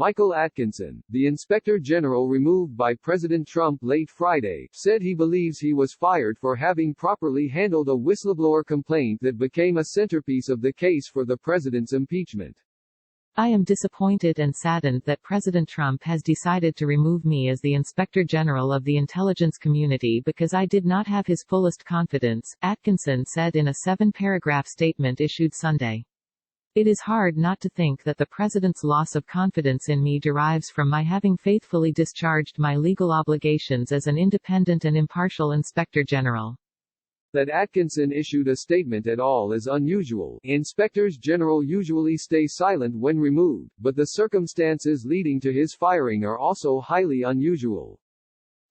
Michael Atkinson, the Inspector General removed by President Trump late Friday, said he believes he was fired for having properly handled a whistleblower complaint that became a centerpiece of the case for the president's impeachment. I am disappointed and saddened that President Trump has decided to remove me as the Inspector General of the intelligence community because I did not have his fullest confidence, Atkinson said in a 7-paragraph statement issued Sunday. It is hard not to think that the President's loss of confidence in me derives from my having faithfully discharged my legal obligations as an independent and impartial Inspector General. That Atkinson issued a statement at all is unusual. Inspectors General usually stay silent when removed, but the circumstances leading to his firing are also highly unusual.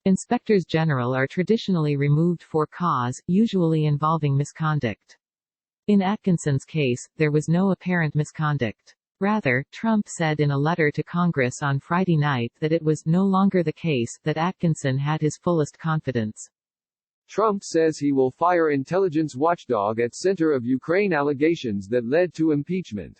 Inspectors General are traditionally removed for cause, usually involving misconduct. In Atkinson's case, there was no apparent misconduct. Rather, Trump said in a letter to Congress on Friday night that it was no longer the case that Atkinson had his fullest confidence. Trump says he will fire intelligence watchdog at center of Ukraine allegations that led to impeachment.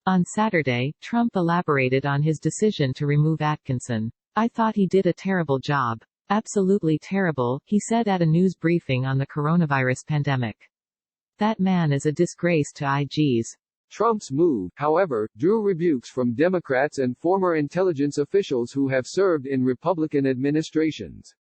On Saturday, Trump elaborated on his decision to remove Atkinson. I thought he did a terrible job. Absolutely terrible, he said at a news briefing on the coronavirus pandemic. That man is a disgrace to IGs. Trump's move, however, drew rebukes from Democrats and former intelligence officials who have served in Republican administrations.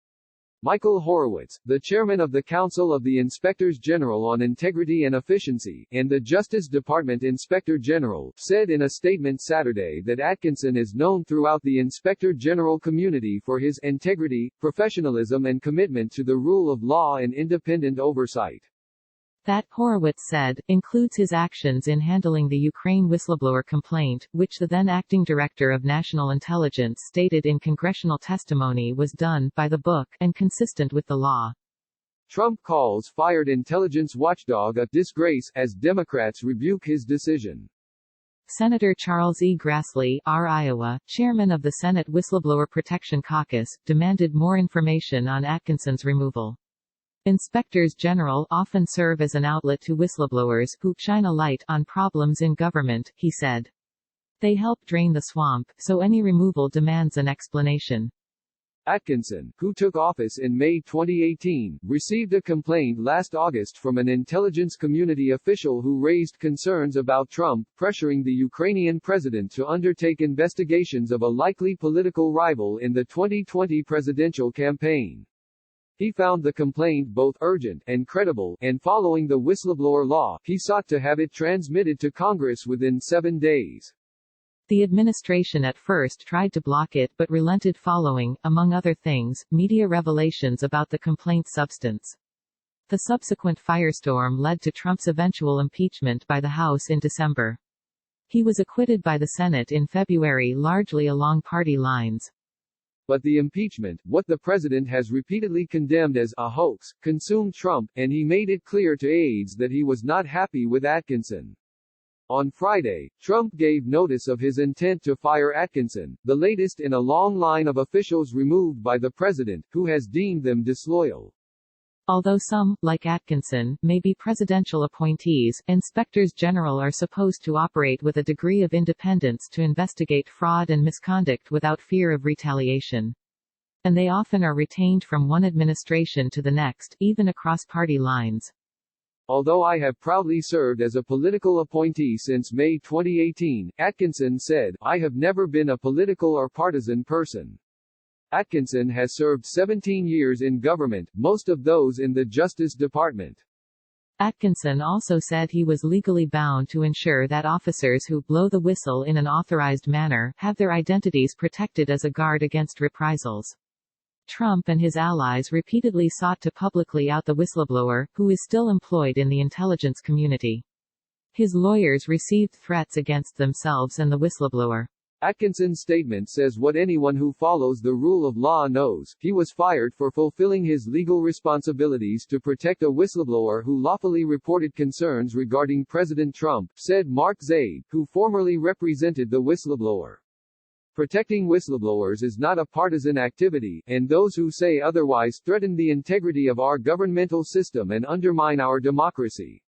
Michael Horowitz, the chairman of the Council of the Inspectors General on Integrity and Efficiency, and the Justice Department Inspector General, said in a statement Saturday that Atkinson is known throughout the Inspector General community for his integrity, professionalism and commitment to the rule of law and independent oversight. That, Horowitz said, includes his actions in handling the Ukraine whistleblower complaint, which the then acting director of national intelligence stated in congressional testimony was done by the book and consistent with the law. Trump calls fired intelligence watchdog a disgrace as Democrats rebuke his decision. Senator Charles E. Grassley, R. Iowa, chairman of the Senate Whistleblower Protection Caucus, demanded more information on Atkinson's removal. Inspectors General often serve as an outlet to whistleblowers who shine a light on problems in government, he said. They help drain the swamp, so any removal demands an explanation. Atkinson, who took office in May 2018, received a complaint last August from an intelligence community official who raised concerns about Trump pressuring the Ukrainian president to undertake investigations of a likely political rival in the 2020 presidential campaign. He found the complaint both urgent and credible, and following the whistleblower law, he sought to have it transmitted to Congress within 7 days. The administration at first tried to block it but relented following, among other things, media revelations about the complaint's substance. The subsequent firestorm led to Trump's eventual impeachment by the House in December. He was acquitted by the Senate in February largely along party lines. But the impeachment, what the president has repeatedly condemned as a hoax, consumed Trump, and he made it clear to aides that he was not happy with Atkinson. On Friday, Trump gave notice of his intent to fire Atkinson, the latest in a long line of officials removed by the president, who has deemed them disloyal. Although some, like Atkinson, may be presidential appointees, inspectors general are supposed to operate with a degree of independence to investigate fraud and misconduct without fear of retaliation. And they often are retained from one administration to the next, even across party lines. Although I have proudly served as a political appointee since May 2018, Atkinson said, I have never been a political or partisan person. Atkinson has served 17 years in government, most of those in the Justice Department. Atkinson also said he was legally bound to ensure that officers who blow the whistle in an authorized manner have their identities protected as a guard against reprisals. Trump and his allies repeatedly sought to publicly out the whistleblower, who is still employed in the intelligence community. His lawyers received threats against themselves and the whistleblower. Atkinson's statement says what anyone who follows the rule of law knows: he was fired for fulfilling his legal responsibilities to protect a whistleblower who lawfully reported concerns regarding President Trump, said Mark Zaid, who formerly represented the whistleblower. Protecting whistleblowers is not a partisan activity, and those who say otherwise threaten the integrity of our governmental system and undermine our democracy.